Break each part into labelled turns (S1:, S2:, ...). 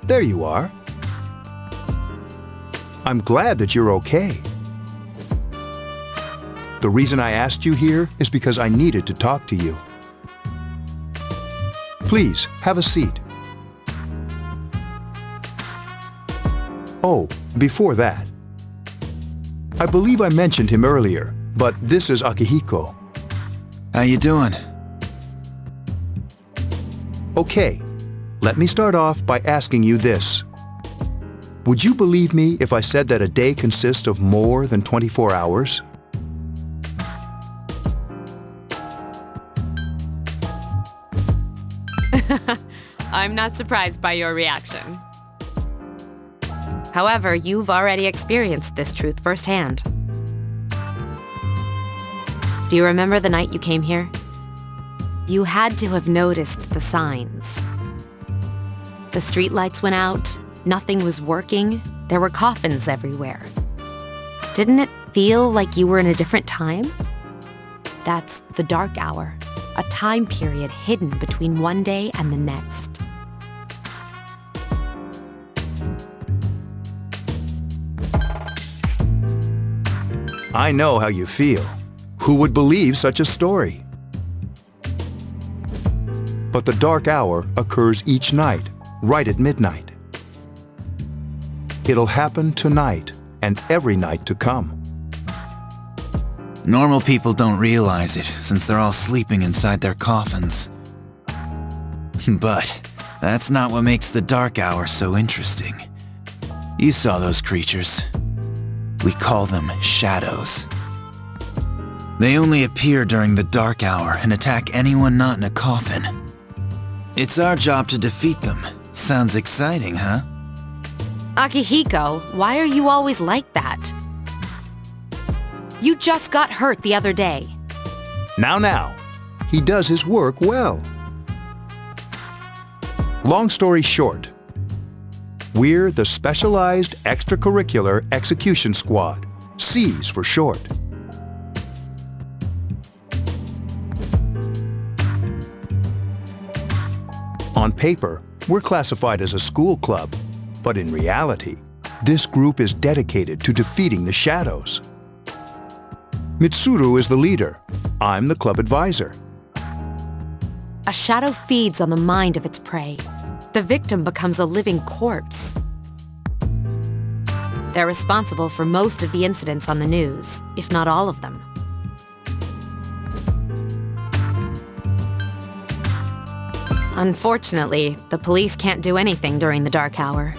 S1: There you are. I'm glad that you're okay. The reason I asked you here is because I needed to talk to you. Please, have a seat. Oh, before that, I believe I mentioned him earlier, but this is Akihiko.
S2: How you doing?
S1: Okay, let me start off by asking you this. Would you believe me if I said that a day consists of more than 24 hours?
S3: I'm not surprised by your reaction. However, you've already experienced this truth firsthand. Do you remember the night you came here? You had to have noticed the signs. The streetlights went out, nothing was working, there were coffins everywhere. Didn't it feel like you were in a different time? That's the dark hour, a time period hidden between one day and the next.
S1: I know how you feel. Who would believe such a story? But the dark hour occurs each night, right at midnight. It'll happen tonight and every night to come.
S2: Normal people don't realize it, since they're all sleeping inside their coffins. But that's not what makes the dark hour so interesting. You saw those creatures. We call them shadows. They only appear during the dark hour and attack anyone not in a coffin. It's our job to defeat them. Sounds exciting, huh?
S3: Akihiko, why are you always like that? You just got hurt the other day.
S1: Now, he does his work well. Long story short, we're the Specialized Extracurricular Execution Squad, SEAS for short. On paper, we're classified as a school club, but in reality, this group is dedicated to defeating the shadows. Mitsuru is the leader. I'm the club advisor.
S3: A shadow feeds on the mind of its prey. The victim becomes a living corpse. They're responsible for most of the incidents on the news, if not all of them. Unfortunately, the police can't do anything during the dark hour.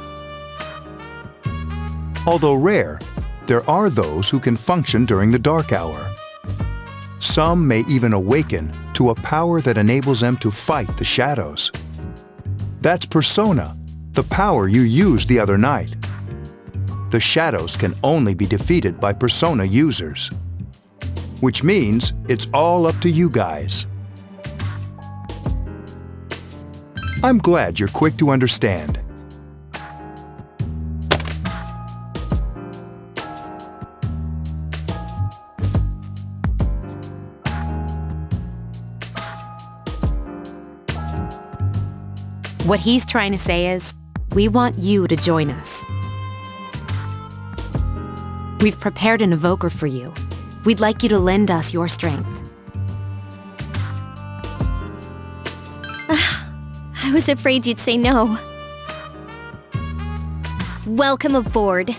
S1: Although rare, there are those who can function during the dark hour. Some may even awaken to a power that enables them to fight the shadows. That's Persona, the power you used the other night. The shadows can only be defeated by Persona users. Which means it's all up to you guys. I'm glad you're quick to understand.
S3: What he's trying to say is, we want you to join us. We've prepared an evoker for you. We'd like you to lend us your strength.
S4: I was afraid you'd say no. Welcome aboard.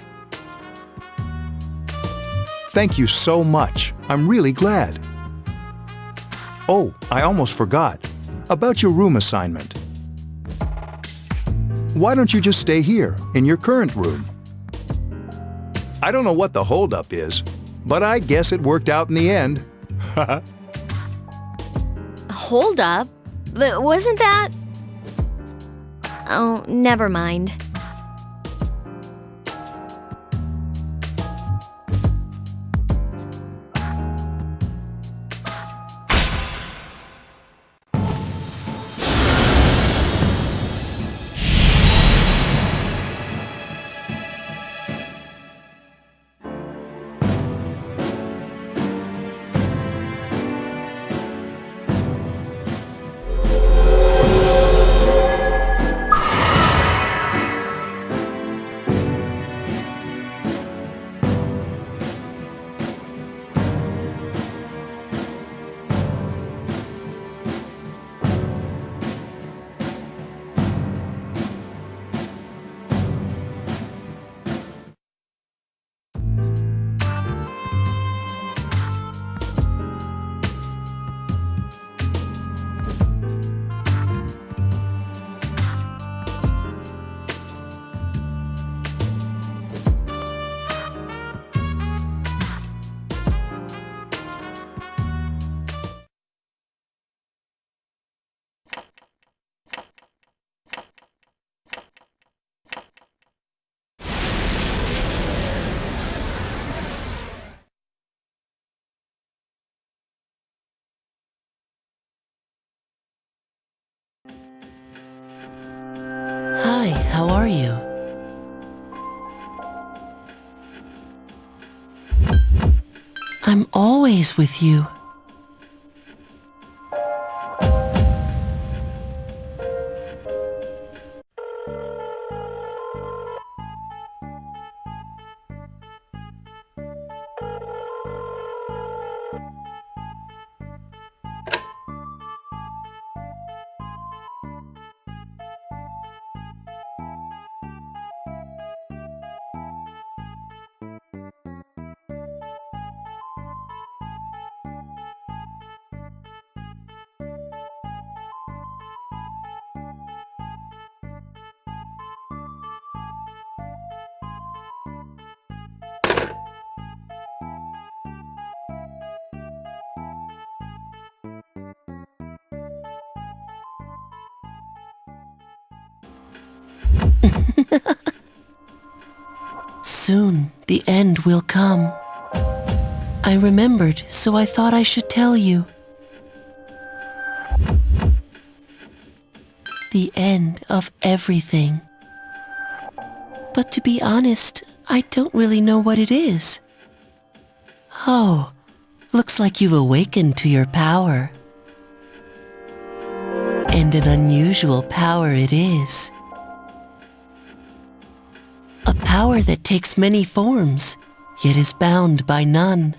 S1: Thank you so much. I'm really glad. Oh, I almost forgot. About your room assignment. Why don't you just stay here, in your current room? I don't know what the holdup is, but I guess it worked out in the end.
S4: Hold up. Wasn't that... Oh, never mind.
S5: how are you? I'm always with you. Soon, the end will come. I remembered, so I thought I should tell you. The end of everything. But to be honest, I don't really know what it is. Oh, looks like you've awakened to your power. And an unusual power it is. A power that takes many forms, yet is bound by none.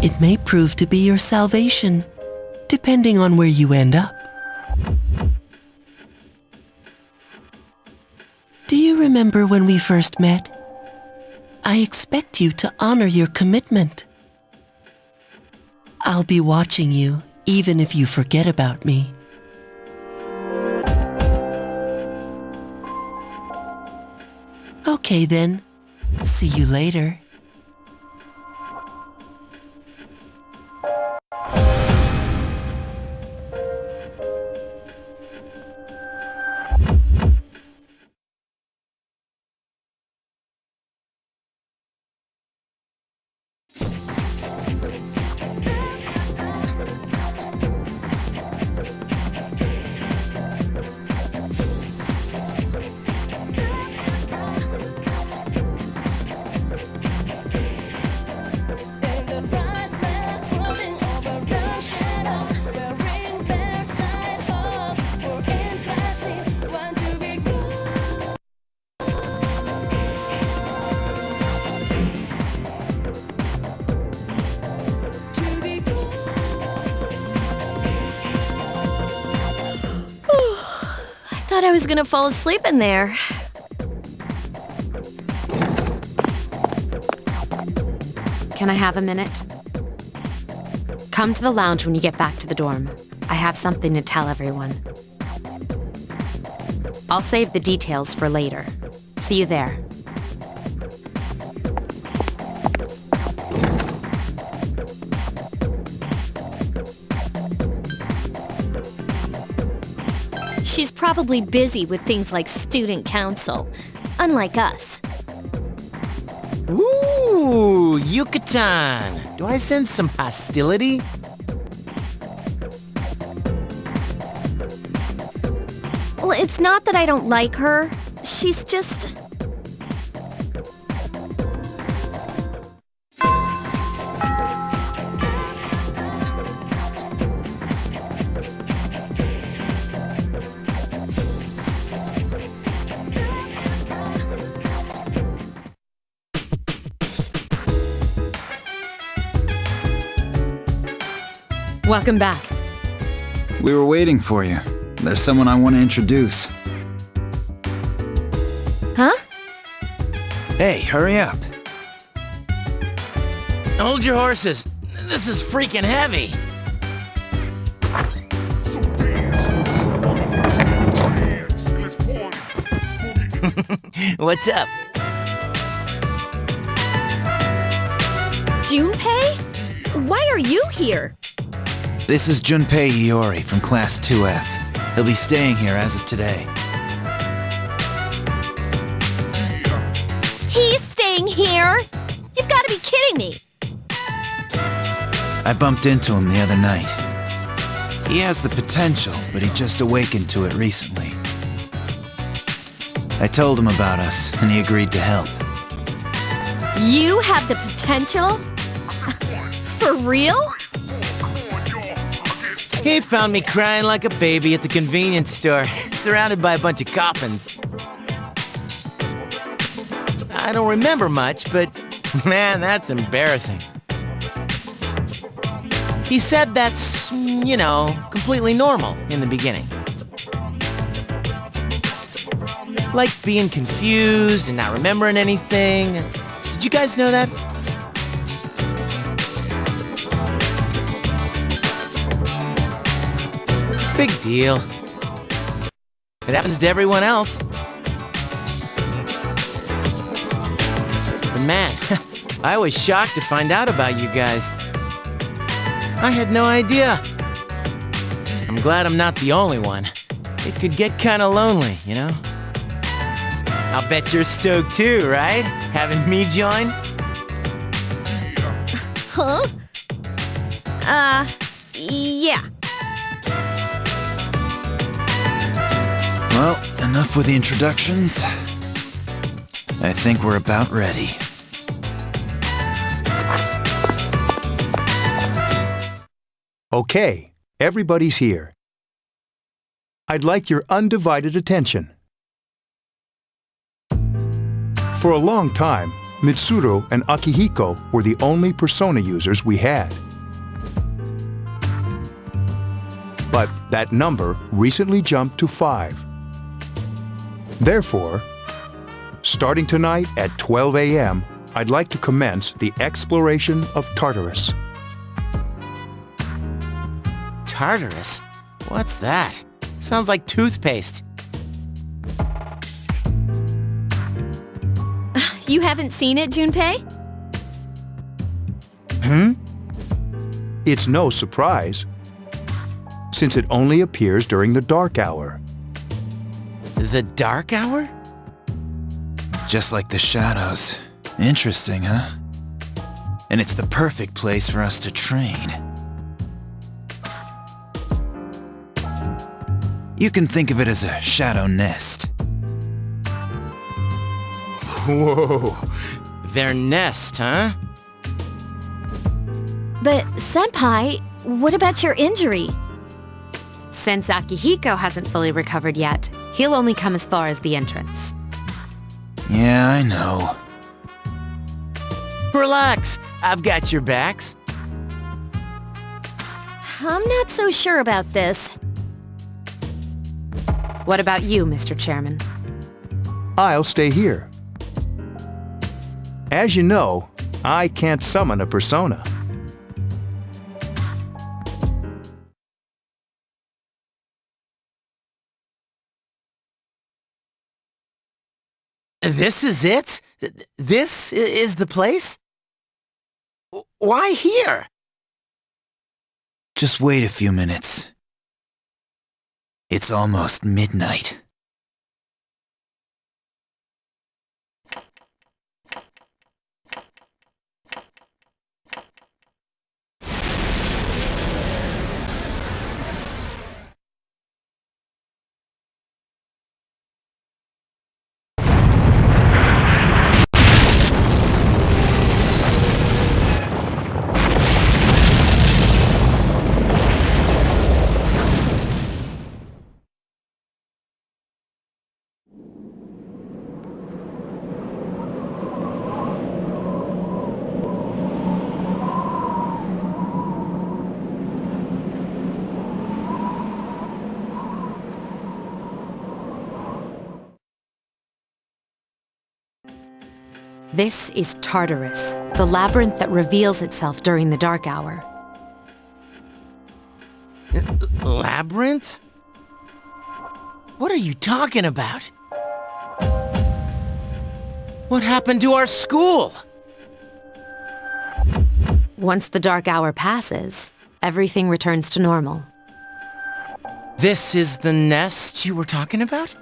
S5: It may prove to be your salvation, depending on where you end up. Do you remember when we first met? I expect you to honor your commitment. I'll be watching you, even if you forget about me. Okay then. See you later.
S4: I thought I was gonna fall asleep in there.
S3: Can I have a minute? Come to the lounge when you get back to the dorm. I have something to tell everyone. I'll save the details for later. See you there.
S4: She's probably busy with things like student council, unlike us.
S6: Ooh, Yucatan! Do I sense some hostility?
S4: Well, it's not that I don't like her. She's just...
S3: Welcome back.
S2: We were waiting for you. There's someone I want to introduce.
S4: Huh?
S2: Hey, hurry up.
S6: Hold your horses. This is freaking heavy. What's up?
S4: Junpei? Why are you here?
S2: This is Junpei Iori from Class 2F. He'll be staying here as of today.
S4: He's staying here? You've got to be kidding me.
S2: I bumped into him the other night. He has the potential, but he just awakened to it recently. I told him about us, and he agreed to help.
S4: You have the potential? For real?
S6: He found me crying like a baby at the convenience store, surrounded by a bunch of coffins. I don't remember much, but man, that's embarrassing. He said that's, completely normal in the beginning. Like being confused and not remembering anything. Did you guys know that? Big deal. It happens to everyone else. But man, I was shocked to find out about you guys. I had no idea. I'm glad I'm not the only one. It could get kinda lonely, I'll bet you're stoked too, right? Having me join?
S4: Huh? Yeah.
S2: Well, enough with the introductions. I think we're about ready.
S1: Okay, everybody's here. I'd like your undivided attention. For a long time, Mitsuru and Akihiko were the only persona users we had. But that number recently jumped to 5. Therefore, starting tonight at 12 a.m., I'd like to commence the exploration of Tartarus.
S6: Tartarus? What's that? Sounds like toothpaste.
S4: You haven't seen it, Junpei?
S1: It's no surprise, since it only appears during the dark hour.
S6: The dark hour?
S2: Just like the shadows. Interesting, huh? And it's the perfect place for us to train. You can think of it as a shadow nest.
S6: Whoa, their nest, huh?
S4: But, Senpai, what about your injury?
S3: Since Akihiko hasn't fully recovered yet, he'll only come as far as the entrance.
S2: Yeah, I know.
S6: Relax, I've got your backs.
S4: I'm not so sure about this.
S3: What about you, Mr. Chairman?
S1: I'll stay here. As you know, I can't summon a persona.
S6: This is it? This is the place? Why here?
S2: Just wait a few minutes. It's almost midnight.
S3: This is Tartarus, the labyrinth that reveals itself during the dark hour.
S6: Labyrinth? What are you talking about? What happened to our school?
S3: Once the dark hour passes, everything returns to normal.
S6: This is the nest you were talking about?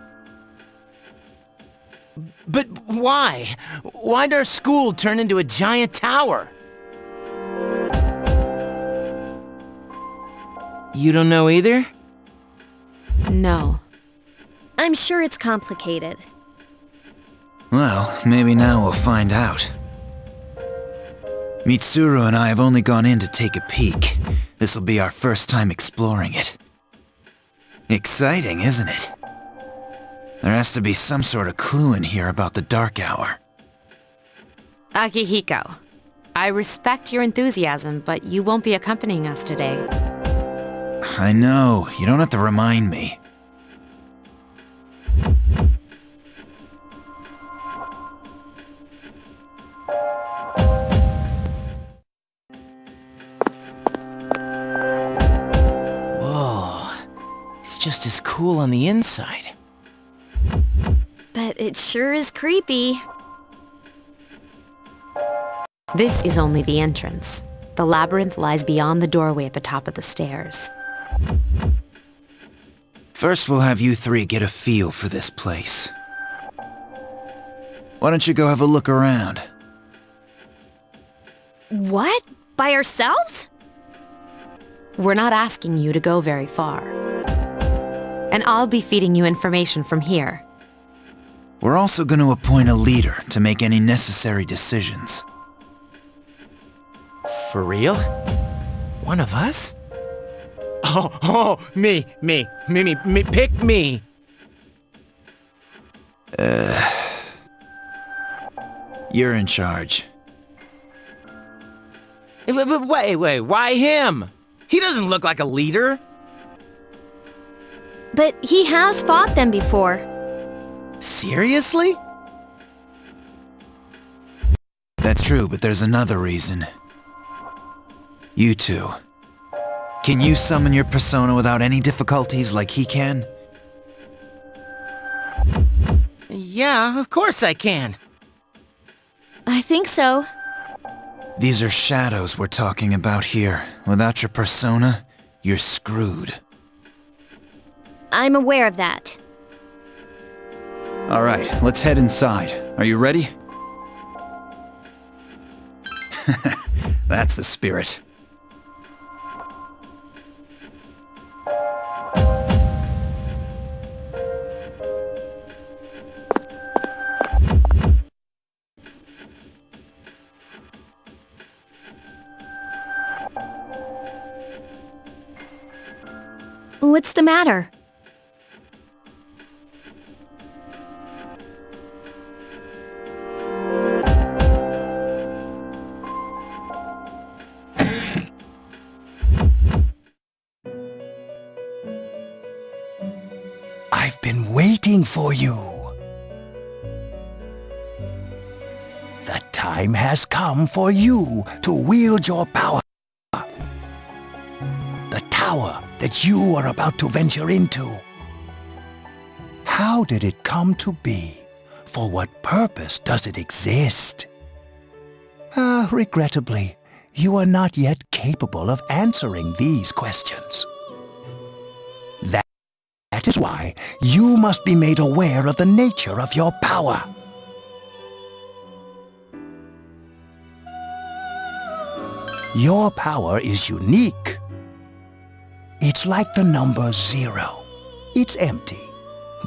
S6: But why? Why'd our school turn into a giant tower? You don't know either?
S3: No.
S4: I'm sure it's complicated.
S2: Well, maybe now we'll find out. Mitsuru and I have only gone in to take a peek. This'll be our first time exploring it. Exciting, isn't it? There has to be some sort of clue in here about the dark hour.
S3: Akihiko, I respect your enthusiasm, but you won't be accompanying us today.
S2: I know, you don't have to remind me.
S6: Whoa, it's just as cool on the inside.
S4: But it sure is creepy.
S3: This is only the entrance. The labyrinth lies beyond the doorway at the top of the stairs.
S2: First we'll have you three get a feel for this place. Why don't you go have a look around?
S4: What? By ourselves?
S3: We're not asking you to go very far. And I'll be feeding you information from here.
S2: We're also going to appoint a leader to make any necessary decisions.
S6: For real? One of us? Oh, me, pick me.
S2: You're in charge.
S6: Wait, why him? He doesn't look like a leader.
S4: But he has fought them before.
S6: Seriously?
S2: That's true, but there's another reason. You two. Can you summon your persona without any difficulties like he can?
S6: Yeah, of course I can.
S4: I think so.
S2: These are shadows we're talking about here. Without your persona, you're screwed.
S4: I'm aware of that.
S2: Alright, let's head inside. Are you ready? That's the spirit.
S4: What's the matter?
S1: I've been waiting for you. The time has come for you to wield your power. The tower that you are about to venture into. How did it come to be? For what purpose does it exist? Regrettably, you are not yet capable of answering these questions. That is why you must be made aware of the nature of your power. Your power is unique. It's like the number 0. It's empty,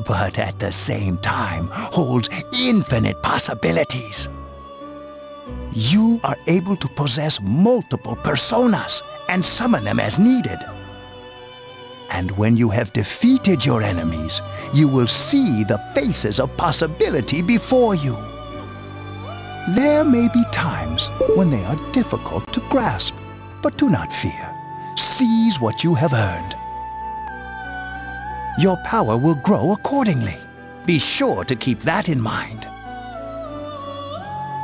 S1: but at the same time holds infinite possibilities. You are able to possess multiple personas and summon them as needed. And when you have defeated your enemies, you will see the faces of possibility before you. There may be times when they are difficult to grasp, but do not fear. Seize what you have earned. Your power will grow accordingly. Be sure to keep that in mind.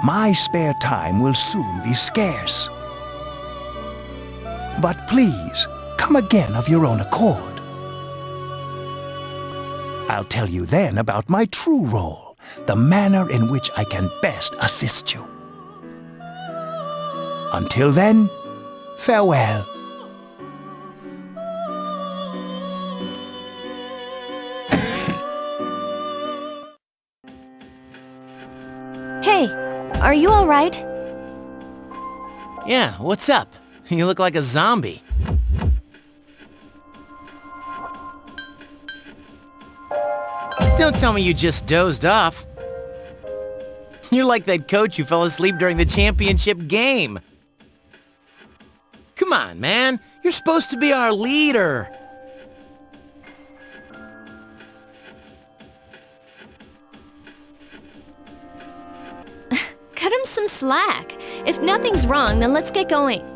S1: My spare time will soon be scarce. But please, come again of your own accord. I'll tell you then about my true role, the manner in which I can best assist you. Until then, farewell.
S4: Hey, are you all right?
S6: Yeah, what's up? You look like a zombie. Don't tell me you just dozed off. You're like that coach who fell asleep during the championship game. Come on, man. You're supposed to be our leader.
S4: Cut him some slack. If nothing's wrong, then let's get going.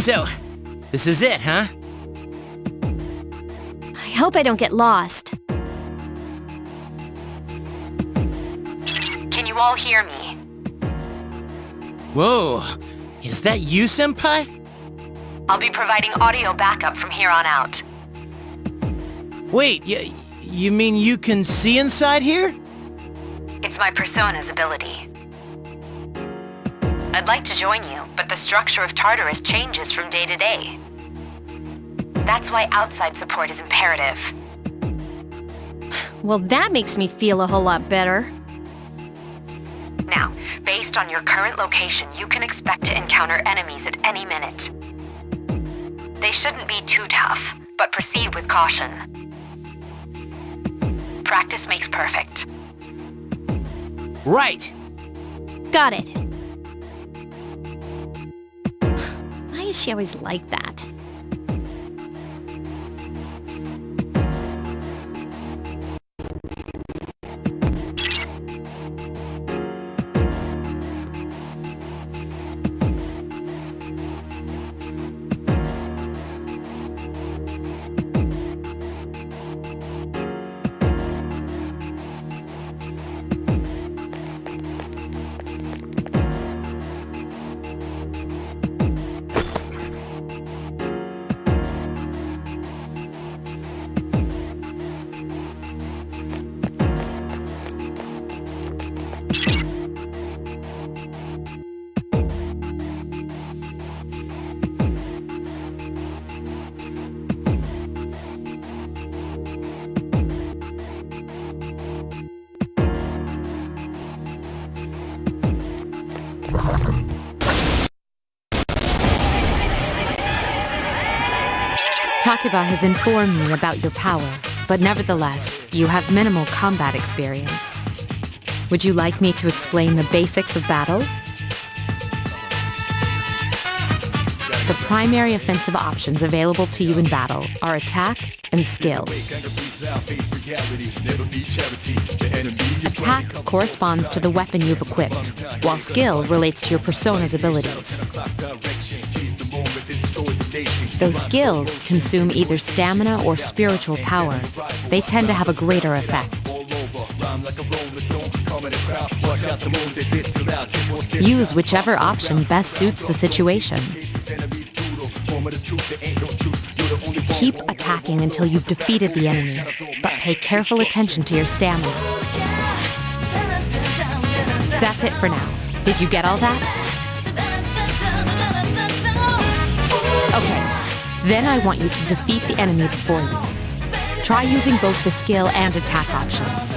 S6: So, this is it, huh?
S4: I hope I don't get lost.
S3: Can you all hear me?
S6: Whoa, is that you, Senpai?
S3: I'll be providing audio backup from here on out.
S6: Wait, you mean you can see inside here?
S3: It's my persona's ability. I'd like to join you, but the structure of Tartarus changes from day to day. That's why outside support is imperative.
S4: Well, that makes me feel a whole lot better.
S3: Now, based on your current location, you can expect to encounter enemies at any minute. They shouldn't be too tough, but proceed with caution. Practice makes perfect.
S6: Right!
S4: Got it. Why is she always like that?
S3: Takeba has informed me about your power, but nevertheless, you have minimal combat experience. Would you like me to explain the basics of battle? The primary offensive options available to you in battle are attack and skill. Attack corresponds to the weapon you've equipped, while skill relates to your persona's abilities. Those skills consume either stamina or spiritual power. They tend to have a greater effect. Use whichever option best suits the situation. Keep attacking until you've defeated the enemy, but pay careful attention to your stamina. That's it for now. Did you get all that? Okay, then I want you to defeat the enemy before you. Try using both the skill and attack options.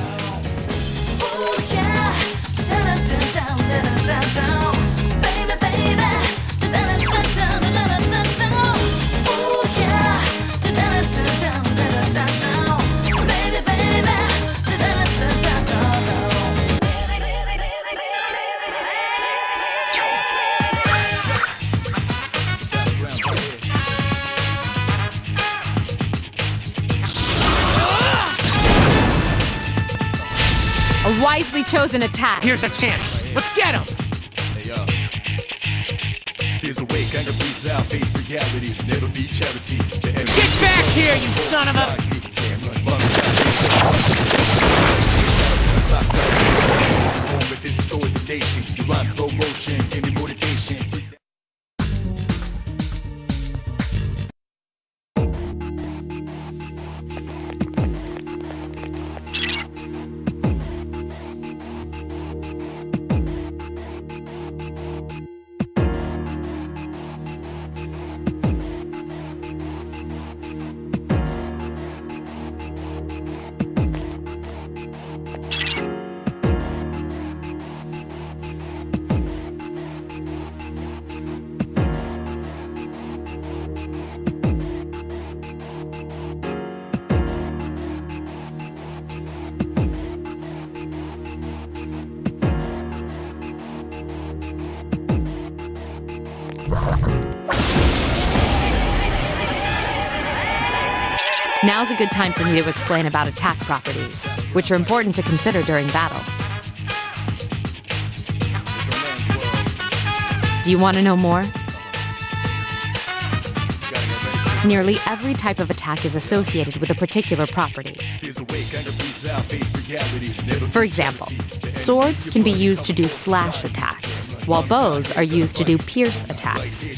S3: A wisely chosen attack.
S6: Here's a chance. Let's get him! Get back here, you son of a...
S3: Now's a good time for me to explain about attack properties, which are important to consider during battle. Do you want to know more? Nearly every type of attack is associated with a particular property. For example, swords can be used to do slash attacks, while bows are used to do pierce attacks.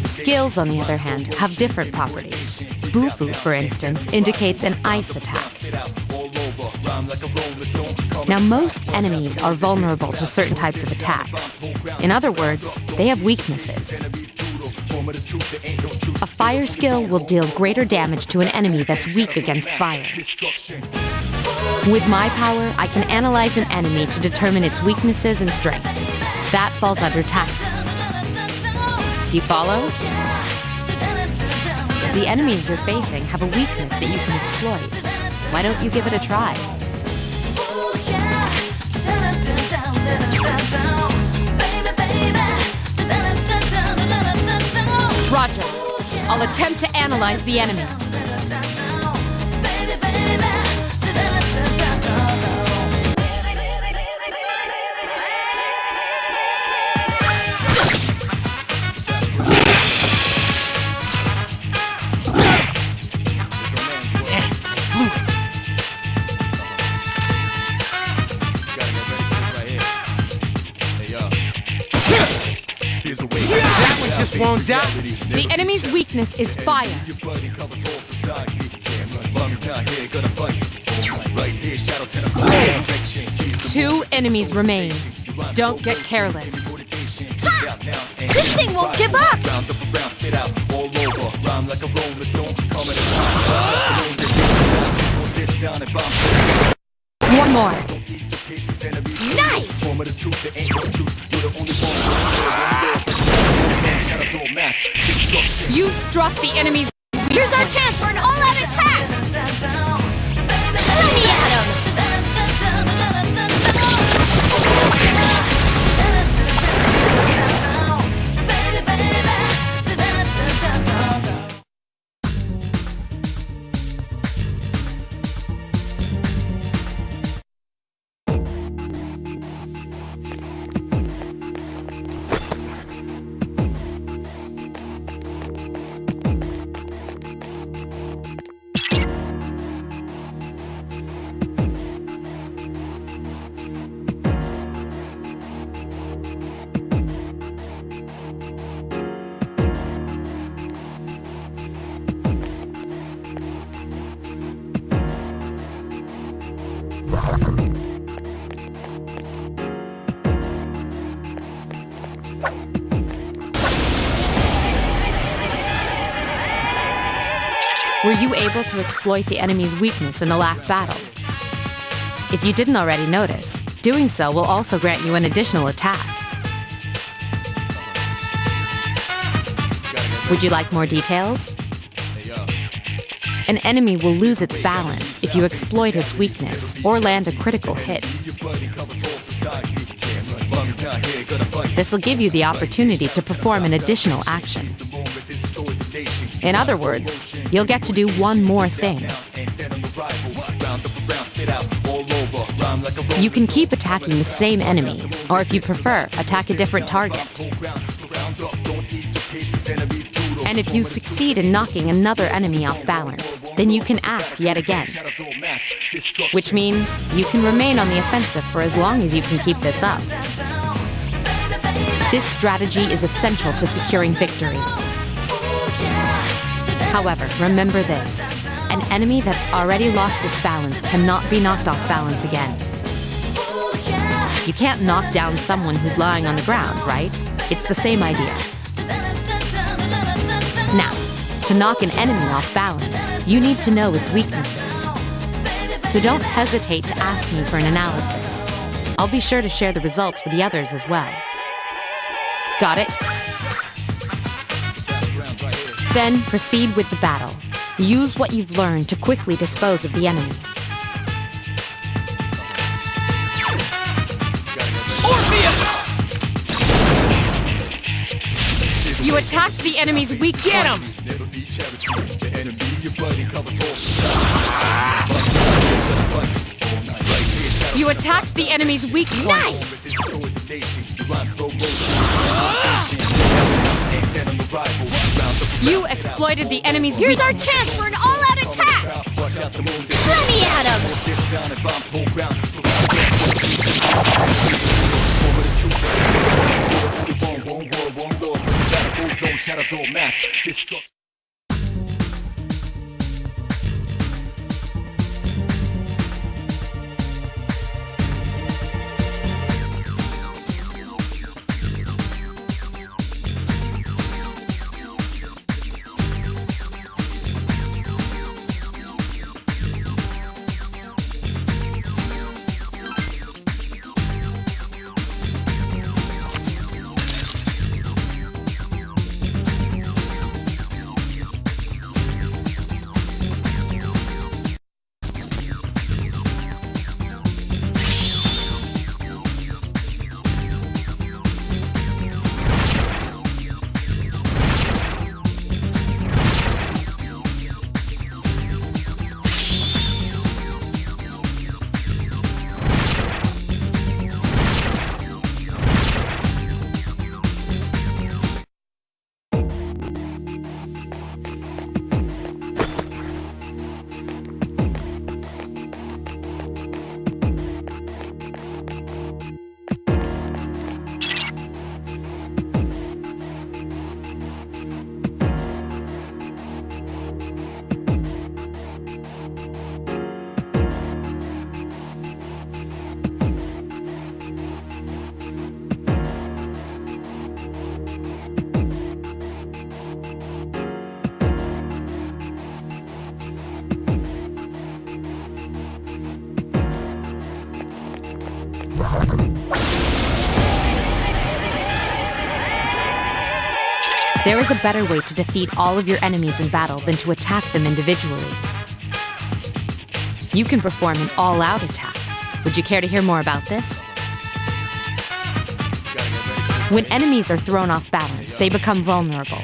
S3: Skills, on the other hand, have different properties. Bufu, for instance, indicates an ice attack. Now, most enemies are vulnerable to certain types of attacks. In other words, they have weaknesses. A fire skill will deal greater damage to an enemy that's weak against fire. With my power, I can analyze an enemy to determine its weaknesses and strengths. That falls under tactics. Do you follow? The enemies you're facing have a weakness that you can exploit. Why don't you give it a try? Roger. I'll attempt to analyze the enemy.
S6: That one just won't die.
S3: The enemy's weakness is fire. 2 enemies remain. Don't get careless.
S4: Ha! This thing won't give up!
S3: One more.
S4: Nice!
S3: You struck the enemy's...
S4: Here's our chance for an all-out attack! Let me at him!
S3: Were you able to exploit the enemy's weakness in the last battle? If you didn't already notice, doing so will also grant you an additional attack. Would you like more details? An enemy will lose its balance if you exploit its weakness or land a critical hit. This will give you the opportunity to perform an additional action. In other words, you'll get to do one more thing. You can keep attacking the same enemy, or if you prefer, attack a different target. And if you succeed in knocking another enemy off balance, then you can act yet again. Which means you can remain on the offensive for as long as you can keep this up. This strategy is essential to securing victory. However, remember this. An enemy that's already lost its balance cannot be knocked off balance again. You can't knock down someone who's lying on the ground, right? It's the same idea. Now, to knock an enemy off balance, you need to know its weaknesses. So don't hesitate to ask me for an analysis. I'll be sure to share the results with the others as well. Got it? Then proceed with the battle. Use what you've learned to quickly dispose of the enemy. You attacked the enemy's weak point.
S6: Get him!
S3: You attacked the enemy's weak point.
S4: Nice!
S3: You exploited the enemy's
S4: Here's
S3: weak
S4: our chance for an all-out attack! Let me at him!
S3: There is a better way to defeat all of your enemies in battle than to attack them individually. You can perform an all-out attack. Would you care to hear more about this? When enemies are thrown off balance, they become vulnerable.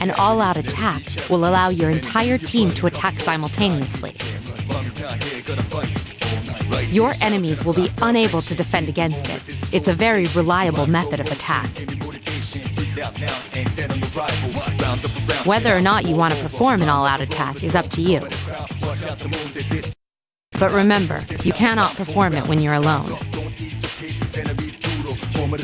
S3: An all-out attack will allow your entire team to attack simultaneously. Your enemies will be unable to defend against it. It's a very reliable method of attack. Whether or not you want to perform an all-out attack is up to you. But remember, you cannot perform it when you're alone.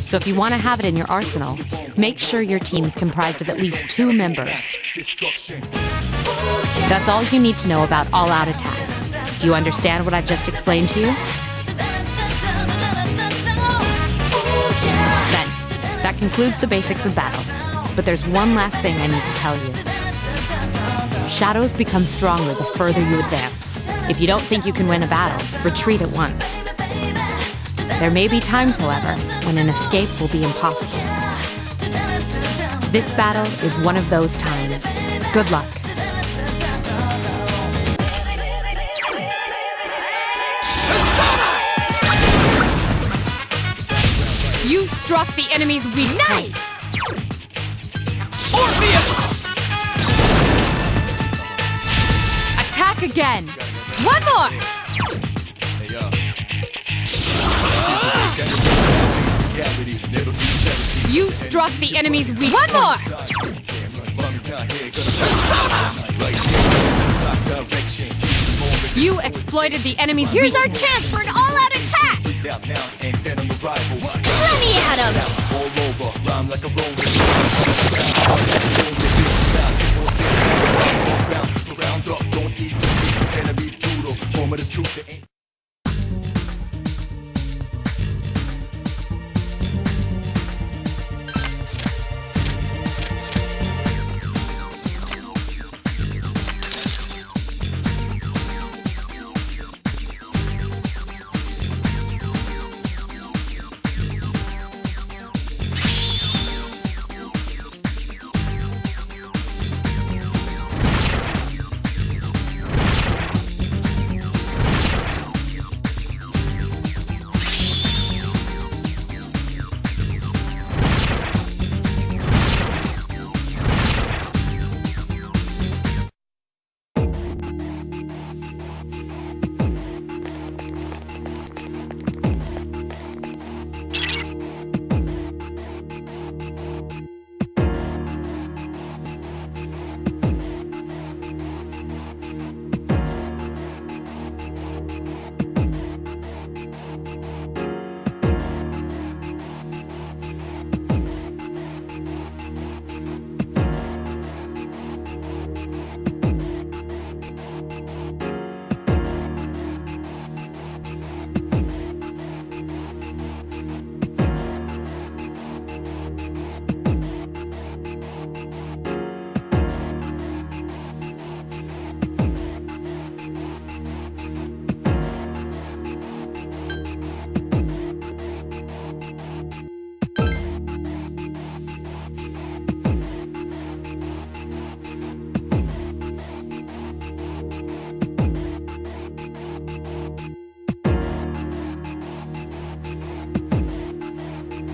S3: So if you want to have it in your arsenal, make sure your team is comprised of at least 2 members. That's all you need to know about all-out attacks. Do you understand what I've just explained to you? Then, that concludes the basics of battle. But there's one last thing I need to tell you. Shadows become stronger the further you advance. If you don't think you can win a battle, retreat at once. There may be times, however, when an escape will be impossible. This battle is one of those times. Good luck. You struck the enemy's weak point.
S4: Nice!
S3: Attack again!
S4: One more!
S3: You struck the enemy's weak
S4: One more!
S3: You exploited the enemy's
S4: Here's our
S3: weakness.
S4: chance for an all-out attack! Let me at him!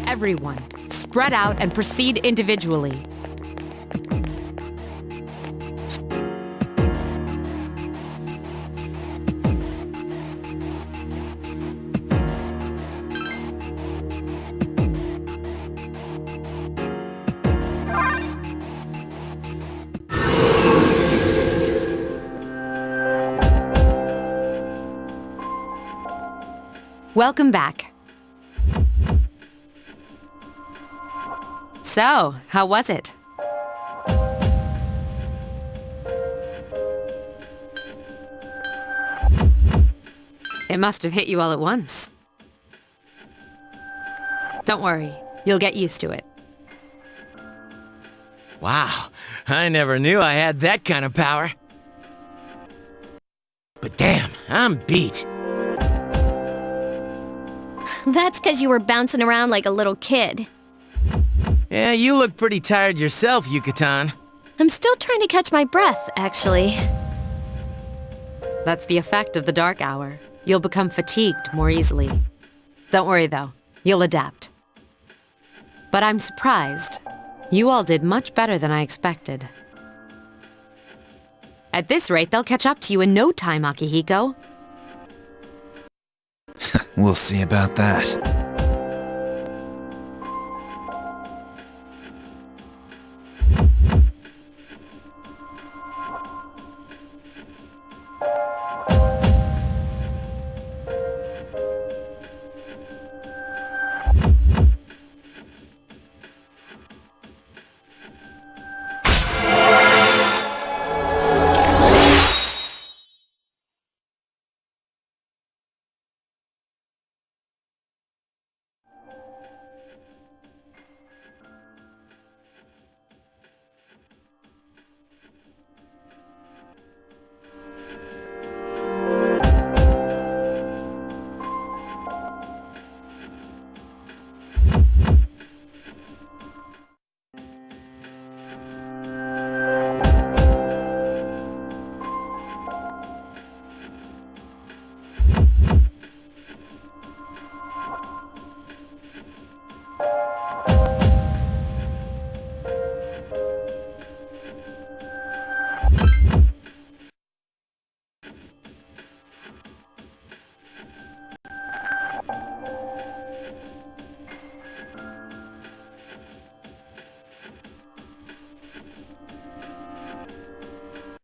S3: Everyone, spread out and proceed individually. Welcome back. So, how was it? It must have hit you all at once. Don't worry, you'll get used to it.
S6: Wow, I never knew I had that kind of power. But damn, I'm beat.
S4: That's because you were bouncing around like a little kid.
S6: Yeah, you look pretty tired yourself, Yucatan.
S4: I'm still trying to catch my breath, actually.
S3: That's the effect of the dark hour. You'll become fatigued more easily. Don't worry, though. You'll adapt. But I'm surprised. You all did much better than I expected. At this rate, they'll catch up to you in no time, Akihiko.
S2: We'll see about that.